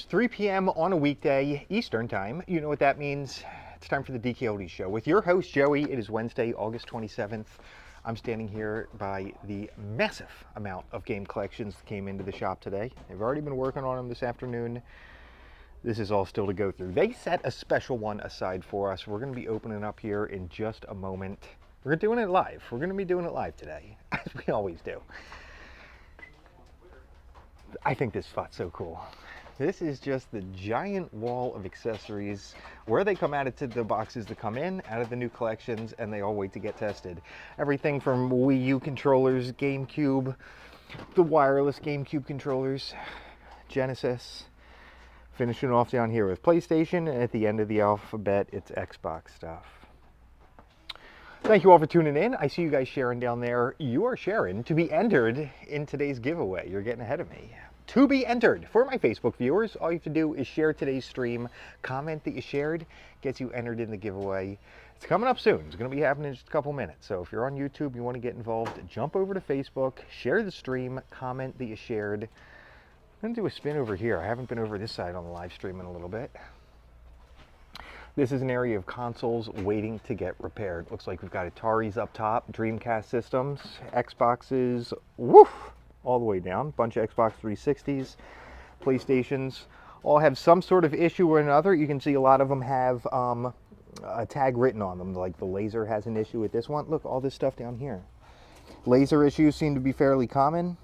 3 p.m. on a weekday, Eastern time. You know what that means. It's time for the DKOldies show. With your host, Joey, it is Wednesday, August 27th. I'm standing here by the massive amount of game collections that came into the shop today. They've already been working on them this afternoon. This is all still to go through. They set a special one aside for us. We're going to be opening up here in just a moment. We're doing it live. We're going to be doing it live today, as we always do. I think this spot's so cool. This is just the giant wall of accessories where they come out of the boxes that come in, out of the new collections, and they all wait to get tested. Everything from Wii U controllers, GameCube, the wireless GameCube controllers, Genesis, finishing off down here with PlayStation, and at the end of the alphabet, it's Xbox stuff. Thank you all for tuning in. I see you guys sharing down there. You are sharing to be entered in today's giveaway. You're getting ahead of me. To be entered for my Facebook viewers, all you have to do is share today's stream. Comment that you shared, gets you entered in the giveaway. It's coming up soon. It's going to be happening in just a couple minutes. So if you're on YouTube, you want to get involved, jump over to Facebook, share the stream, comment that you shared. I'm going to do a spin over here. I haven't been over this side on the live stream in a little bit. This is an area of consoles waiting to get repaired. Looks like we've got Ataris up top, Dreamcast systems, Xboxes, woof, all the way down. Bunch of Xbox 360s, PlayStations, all have some sort of issue or another. You can see a lot of them have a tag written on them, like the laser has an issue with this one. Look, all this stuff down here. Laser issues seem to be fairly common.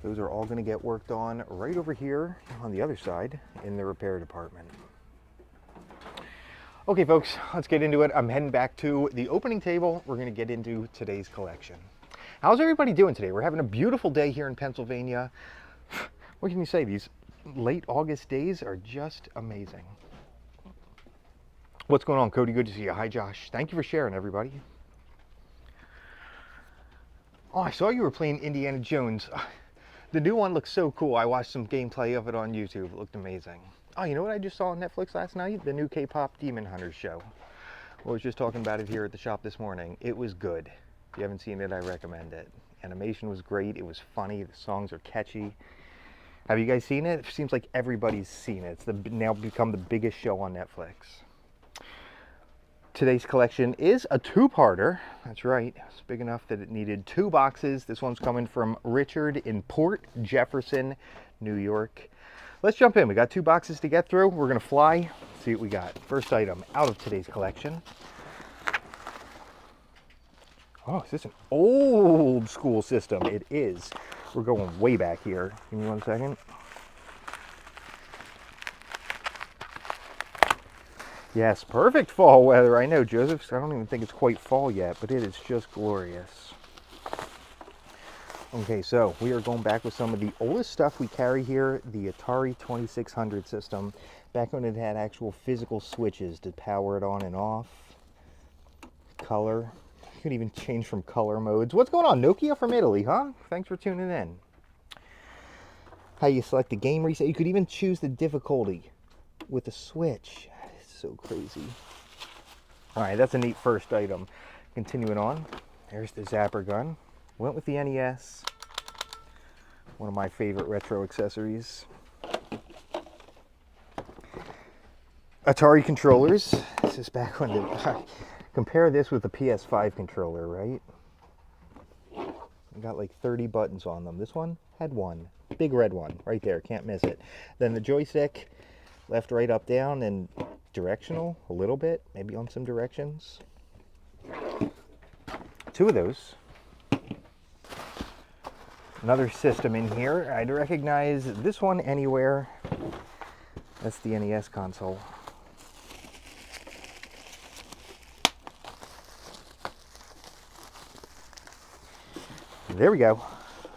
Those are all going to get worked on right over here on the other side in the repair department. Okay, folks, let's get into it. I'm heading back to the opening table. We're going to get into today's collection. How's everybody doing today? We're having a beautiful day here in Pennsylvania. What can you say? These late August days are just amazing. What's going on, Cody? Good to see you. Hi, Josh. Thank you for sharing, everybody. Oh, I saw you were playing Indiana Jones. The new one looks so cool. I watched some gameplay of it on YouTube. It looked amazing. Oh, you know what I just saw on Netflix last night? The new K-pop Demon Hunters show. I was just talking about it here at the shop this morning. It was good. If you haven't seen it, I recommend it. Animation was great. It was funny. The songs are catchy. Have you guys seen it? It seems like everybody's seen it. It's now become the biggest show on Netflix. Today's collection is a two-parter. That's right. It's big enough that it needed 2 boxes. This one's coming from Richard in Port Jefferson, New York. Let's jump in. We got 2 boxes to get through. We're going to fly, see what we got. First item out of today's collection. Oh, is this an old school system? It is. We're going way back here. Give me 1 second. Yes, perfect fall weather. I know, Joseph. I don't even think it's quite fall yet, but it is just glorious. Okay, so we are going back with some of the oldest stuff we carry here, the Atari 2600 system, back when it had actual physical switches to power it on and off. Color. You could even change from color modes. What's going on? Nokia from Italy, huh? Thanks for tuning in. How you select the game reset. You could even choose the difficulty with the switch. It's so crazy. All right, that's a neat first item. Continuing on, there's the zapper gun. Went with the NES, one of my favorite retro accessories. Atari controllers. This is back when compare this with the PS5 controller, right? Got like 30 buttons on them. This one had 1. Big red one right there, can't miss it. Then the joystick, left, right, up, down, and directional a little bit, maybe on some directions. 2 of those. Another system in here. I'd recognize this one anywhere. That's the NES console. There we go.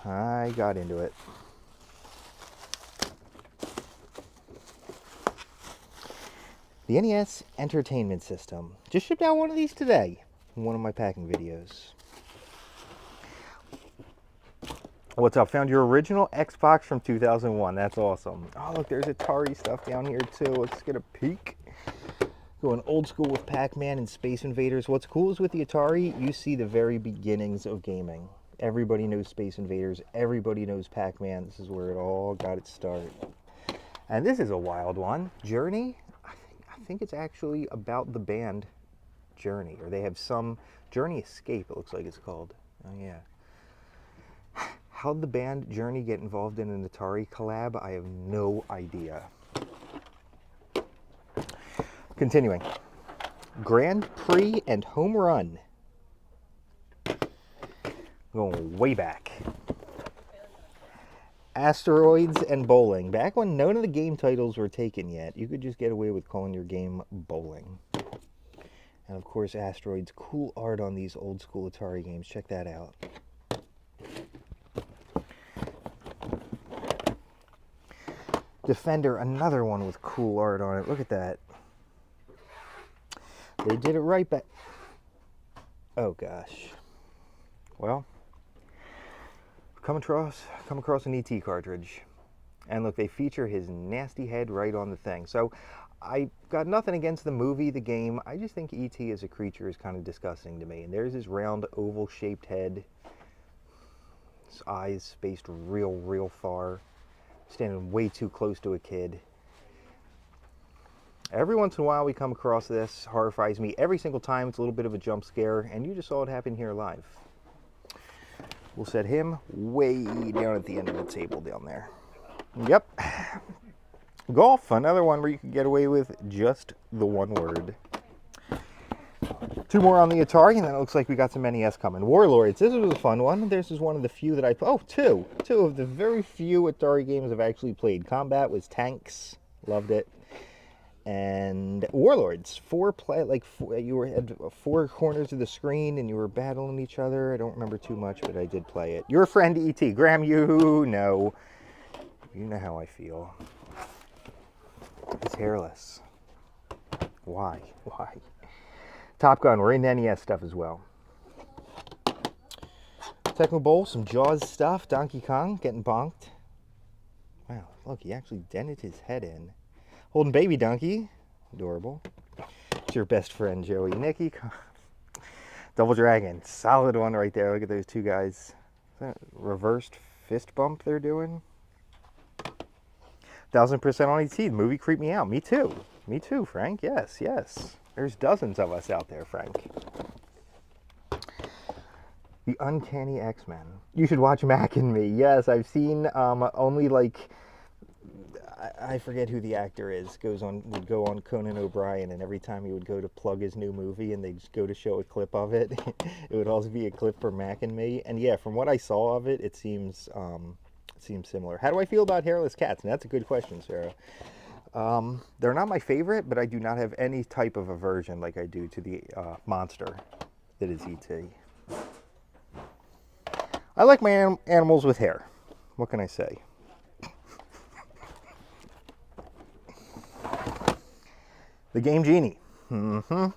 I got into it. The NES Entertainment System. Just shipped out one of these today in one of my packing videos. What's up? Found your original Xbox from 2001. That's awesome. Oh, look, there's Atari stuff down here too. Let's get a peek. Going old school with Pac-Man and Space Invaders. What's cool is with the Atari, you see the very beginnings of gaming. Everybody knows Space Invaders. Everybody knows Pac-Man. This is where it all got its start. And this is a wild one. Journey. I think it's actually about the band Journey, or they have some Journey Escape, it looks like it's called. Oh yeah. How'd the band Journey get involved in an Atari collab? I have no idea. Continuing. Grand Prix and Home Run. Going way back. Asteroids and Bowling. Back when none of the game titles were taken yet, you could just get away with calling your game Bowling. And of course, Asteroids. Cool art on these old school Atari games. Check that out. Defender, another one with cool art on it. Look at that. They did it right back. Oh gosh. Well, come across an ET cartridge. And look, they feature his nasty head right on the thing. So I got nothing against the movie, the game. I just think ET as a creature is kind of disgusting to me. And there's his round oval shaped head. His eyes spaced real far. Standing way too close to a kid. Every once in a while we come across this. Horrifies me every single time. It's a little bit of a jump scare, and you just saw it happen here live. We'll set him way down at the end of the table down there. Yep. Golf, another one where you can get away with just the one word. Two more on the Atari, and then it looks like we got some NES coming. Warlords, this was a fun one. This is one of the few that two of the very few Atari games I've actually played. Combat was tanks, loved it. And Warlords, you had four corners of the screen and you were battling each other. I don't remember too much, but I did play it. Your friend E.T. Graham, you know how I feel. It's hairless. Why? Top Gun, we're in NES stuff as well. Tecmo Bowl, some Jaws stuff. Donkey Kong getting bonked. Wow, look, he actually dented his head in. Holding baby donkey. Adorable. It's your best friend, Joey. Nicky. Double Dragon. Solid one right there. Look at those two guys. Is that reversed fist bump they're doing? 1000% on ET. The movie creeped me out. Me too. Me too, Frank. Yes. There's dozens of us out there, Frank. The Uncanny X-Men. You should watch Mac and Me. Yes, I've seen only like... I forget who the actor is. Would go on Conan O'Brien, and every time he would go to plug his new movie and they'd just go to show a clip of it, it would also be a clip for Mac and Me. And yeah, from what I saw of it, it seems similar. How do I feel about hairless cats? And that's a good question, Sarah. They're not my favorite, but I do not have any type of aversion like I do to the monster that is E.T. I like my animals with hair. What can I say? The Game Genie. Are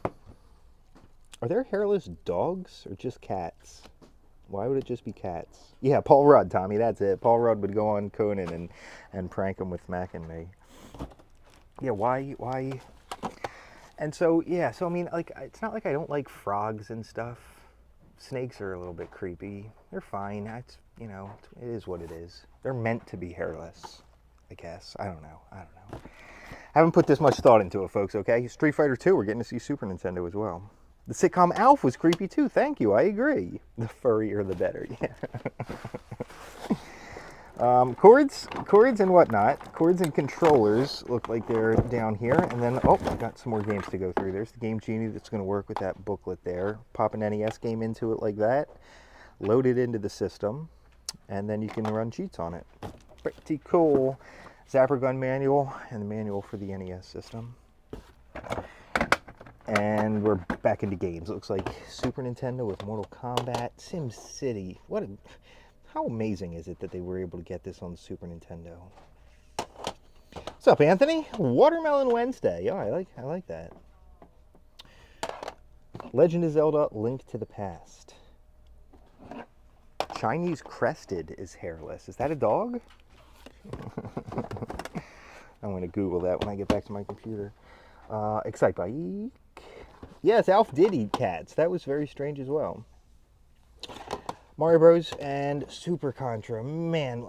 there hairless dogs or just cats? Why would it just be cats? Yeah, Paul Rudd, Tommy, that's it. Paul Rudd would go on Conan and prank him with Mac and Me. Yeah, why? And so, yeah, I mean, like, it's not like I don't like frogs and stuff. Snakes are a little bit creepy. They're fine. That's, it is what it is. They're meant to be hairless, I guess. I don't know. Haven't put this much thought into it, folks, okay? Street Fighter 2, we're getting to see Super Nintendo as well. The sitcom Alf was creepy too. Thank you, I agree. The furrier the better, yeah. Cords and whatnot. Cords and controllers look like they're down here. And then, I got some more games to go through. There's the Game Genie that's going to work with that booklet there. Pop an NES game into it like that. Load it into the system. And then you can run cheats on it. Pretty cool. Zapper Gun manual and the manual for the NES system. And we're back into games. It looks like Super Nintendo with Mortal Kombat, Sim City. How amazing is it that they were able to get this on the Super Nintendo? What's up, Anthony? Watermelon Wednesday. Oh, I like that. Legend of Zelda: Link to the Past. Chinese Crested is hairless. Is that a dog? I'm going to Google that when I get back to my computer. Excite Bike. Yes, Alf did eat cats. That was very strange as well. Mario Bros. And Super Contra. Man,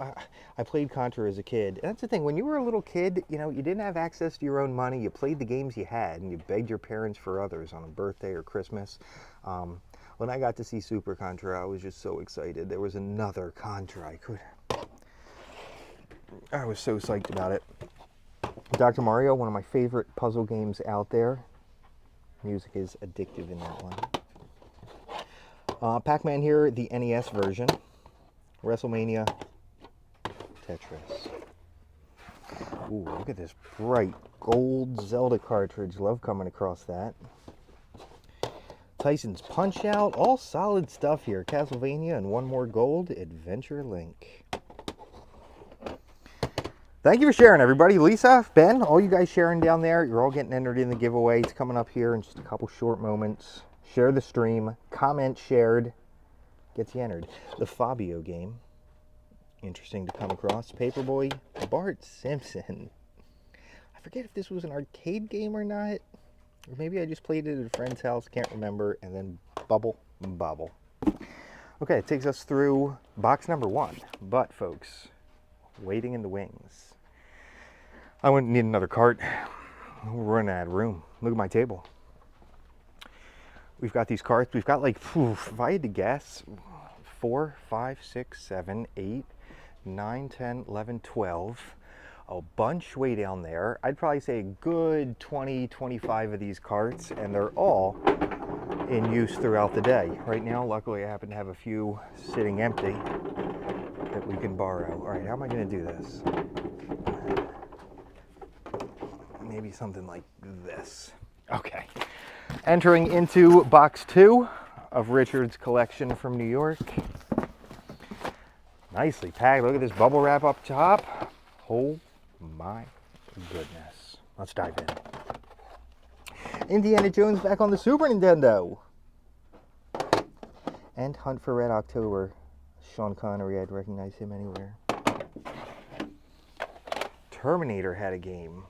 I played Contra as a kid. And that's the thing, when you were a little kid, you know, you didn't have access to your own money. You played the games you had, and you begged your parents for others on a birthday or Christmas. When I got to see Super Contra, I was just so excited. There was another Contra I was so psyched about it. Dr. Mario, one of my favorite puzzle games out there. Music is addictive in that one. Pac-Man here, the NES version. WrestleMania, Tetris. Ooh, look at this bright gold Zelda cartridge. Love coming across that. Tyson's Punch-Out. All solid stuff here. Castlevania and one more gold. Adventure Link. Thank you for sharing, everybody. Lisa, Ben, all you guys sharing down there. You're all getting entered in the giveaway. It's coming up here in just a couple short moments. Share the stream. Comment shared. Gets you entered. The Fabio game. Interesting to come across. Paperboy. Bart Simpson. I forget if this was an arcade game or not. Or maybe I just played it at a friend's house. Can't remember. And then Bubble Bobble. Okay, it takes us through box number 1. But, folks, waiting in the wings. I wouldn't need another cart. We're running out of room. Look at my table. We've got these carts. We've got like, if I had to guess, 4, 5, 6, 7, 8, 9, 10, 11, 12. A bunch way down there. I'd probably say a good 20, 25 of these carts, and they're all in use throughout the day. Right now, luckily, I happen to have a few sitting empty that we can borrow. All right, how am I going to do this? Maybe something like this. Okay. Entering into box 2 of Richard's collection from New York. Nicely packed. Look at this bubble wrap up top. Oh my goodness. Let's dive in. Indiana Jones back on the Super Nintendo. And Hunt for Red October. Sean Connery, I'd recognize him anywhere. Terminator had a game.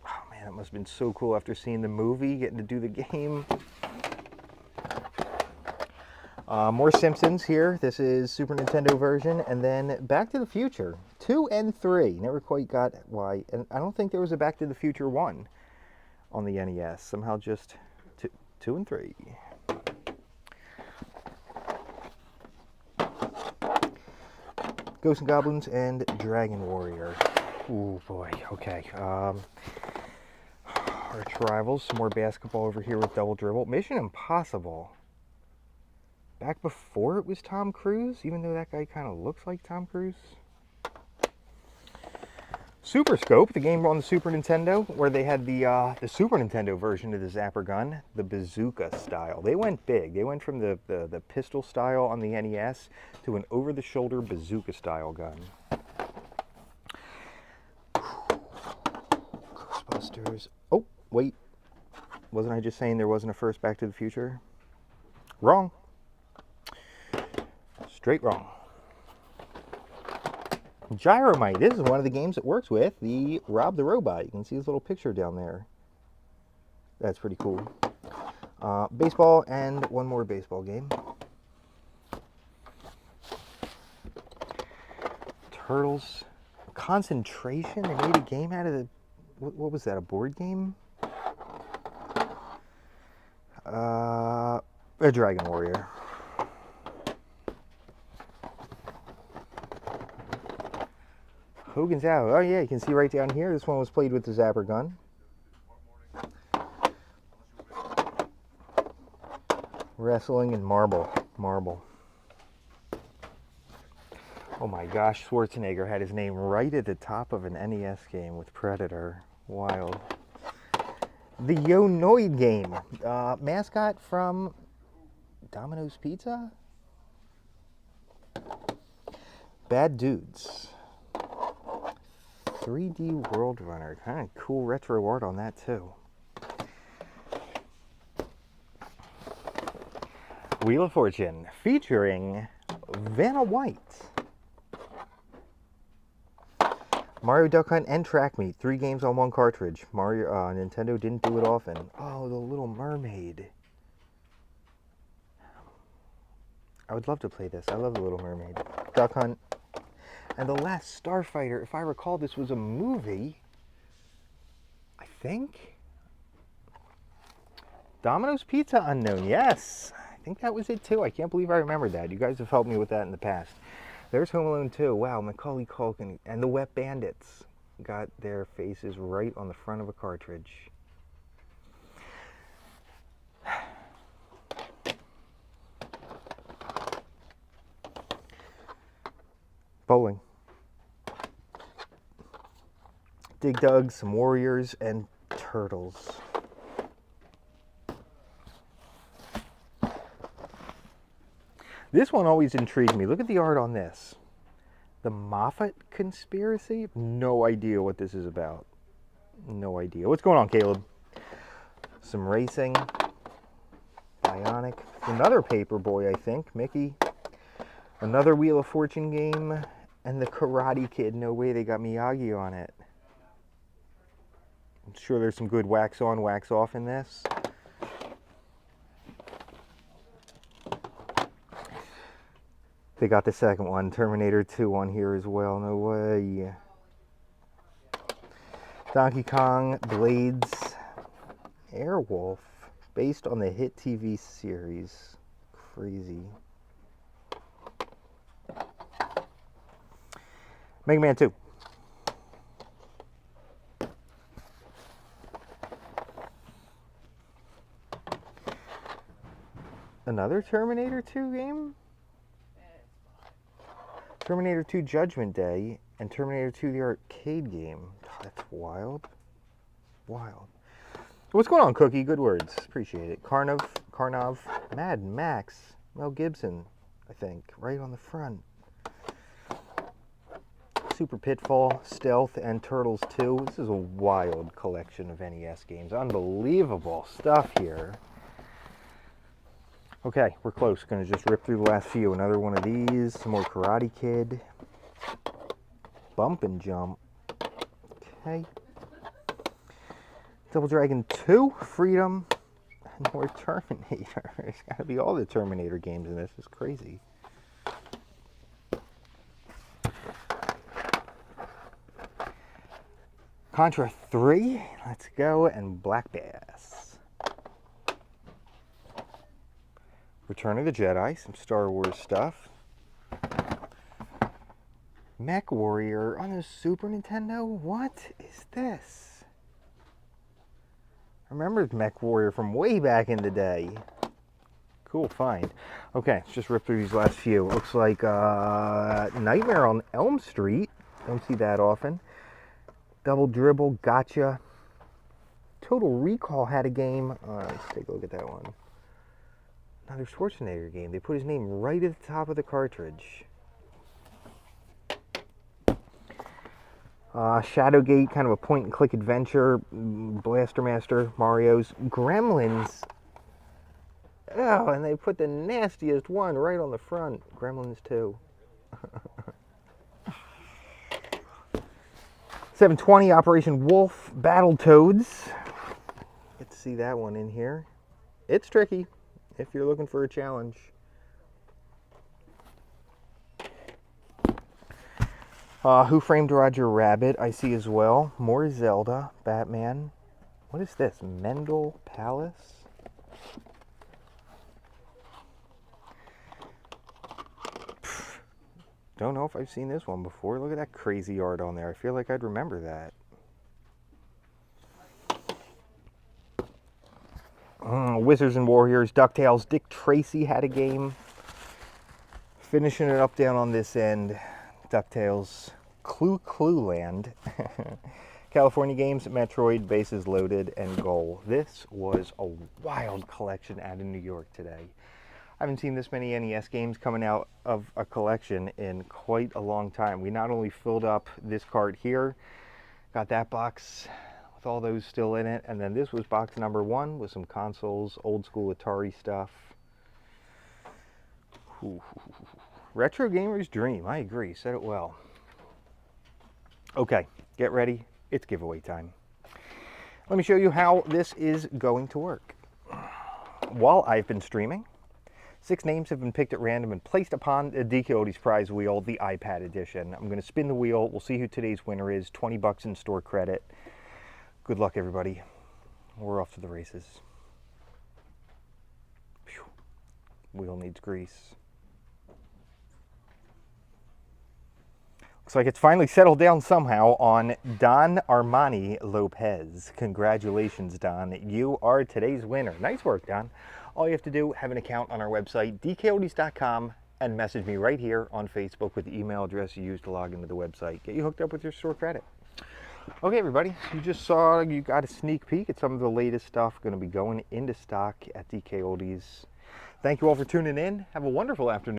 Oh man, that must have been so cool after seeing the movie, getting to do the game. More Simpsons here. This is Super Nintendo version. And then Back to the Future 2 and 3. Never quite got why. And I don't think there was a Back to the Future 1 on the NES. Somehow just 2 and 3. Ghosts and Goblins and Dragon Warrior. Ooh boy, okay. Arch Rivals, some more basketball over here with Double Dribble. Mission Impossible. Back before it was Tom Cruise, even though that guy kind of looks like Tom Cruise. Super Scope, the game on the Super Nintendo, where they had the Super Nintendo version of the Zapper gun, the bazooka style. They went big. They went from the pistol style on the NES to an over-the-shoulder bazooka style gun. Ghostbusters. Oh, wait. Wasn't I just saying there wasn't a first Back to the Future? Wrong. Straight wrong. Gyromite. This is one of the games it works with, the Rob the Robot. You can see his little picture down there. That's pretty cool. Baseball and one more baseball game. Turtles. Concentration. They made a game out of the... What was that, a board game? A Dragon Warrior. Hogan's Out. Oh yeah, you can see right down here. This one was played with the Zapper gun. Wrestling and marble. Oh my gosh, Schwarzenegger had his name right at the top of an NES game with Predator. Wild. The Yo-Noid game. Mascot from Domino's Pizza? Bad Dudes. 3D World Runner. Kind of cool retro art on that too. Wheel of Fortune featuring Vanna White. Mario Duck Hunt and Track Meet. 3 games on 1 cartridge. Nintendo didn't do it often. Oh, the Little Mermaid. I would love to play this. I love The Little Mermaid. Duck Hunt. And The Last Starfighter, if I recall, this was a movie, I think. Domino's Pizza Unknown, yes. I think that was it too. I can't believe I remembered that. You guys have helped me with that in the past. There's Home Alone 2. Wow, Macaulay Culkin and the Wet Bandits got their faces right on the front of a cartridge. Bowling. Dig Dug, some Warriors, and Turtles. This one always intrigued me. Look at the art on this. The Moffat Conspiracy? No idea what this is about. No idea. What's going on, Caleb? Some racing. Bionic. Another Paperboy, I think. Mickey. Another Wheel of Fortune game. And the Karate Kid. No way they got Miyagi on it. I'm sure there's some good wax on, wax off in this. They got the second one, Terminator 2 on here as well. No way. Donkey Kong, Blades, Airwolf, based on the hit TV series. Crazy. Mega Man 2. Another Terminator 2 game? Terminator 2 Judgment Day and Terminator 2 the arcade game. That's wild. Wild. What's going on, Cookie? Good words. Appreciate it. Carnov, Mad Max, Mel Gibson, I think, right on the front. Super Pitfall, Stealth, and Turtles 2. This is a wild collection of NES games. Unbelievable stuff here. Okay, we're close. Gonna just rip through the last few. Another one of these. Some more Karate Kid. Bump and Jump. Okay. Double Dragon 2. Freedom. And more Terminator. There's gotta be all the Terminator games in this. It's crazy. Contra 3. Let's go. And Black Bass. Return of the Jedi, some Star Wars stuff. Mech Warrior on the Super Nintendo? What is this? I remember Mech Warrior from way back in the day. Cool find. Okay, let's just rip through these last few. Looks like Nightmare on Elm Street. Don't see that often. Double Dribble, Gotcha. Total Recall had a game. Let's take a look at that one. Another Schwarzenegger game. They put his name right at the top of the cartridge. Shadowgate, kind of a point-and-click adventure. Blaster Master, Mario's. Gremlins. Oh, and they put the nastiest one right on the front. Gremlins 2. 720, Operation Wolf, Battletoads. Get to see that one in here. It's tricky if you're looking for a challenge. Who Framed Roger Rabbit, I see as well. More Zelda, Batman. What is this? Mendel Palace? Don't know if I've seen this one before. Look at that crazy art on there. I feel like I'd remember that. Wizards and Warriors, DuckTales. Dick Tracy had a game. Finishing it up down on this end. DuckTales. Clue Land. California Games, Metroid, Bases Loaded, and Goal. This was a wild collection out of New York today. I haven't seen this many NES games coming out of a collection in quite a long time. We not only filled up this cart here, got that box with all those still in it, and then this was box number 1 with some consoles, old school Atari stuff. Ooh. Retro gamer's dream, I agree, said it well. Okay, get ready, it's giveaway time. Let me show you how this is going to work. While I've been streaming, 6 names have been picked at random and placed upon the DK Oldies prize wheel, the iPad edition. I'm going to spin the wheel. We'll see who today's winner is. 20 bucks in store credit. Good luck, everybody. We're off to the races. Phew. Wheel needs grease. Looks like it's finally settled down somehow on Don Armani Lopez. Congratulations, Don. You are today's winner. Nice work, Don. All you have to do, have an account on our website, DKOldies.com, and message me right here on Facebook with the email address you used to log into the website. Get you hooked up with your store credit. Okay, everybody, you just saw, you got a sneak peek at some of the latest stuff going to be going into stock at DK Oldies. Thank you all for tuning in. Have a wonderful afternoon.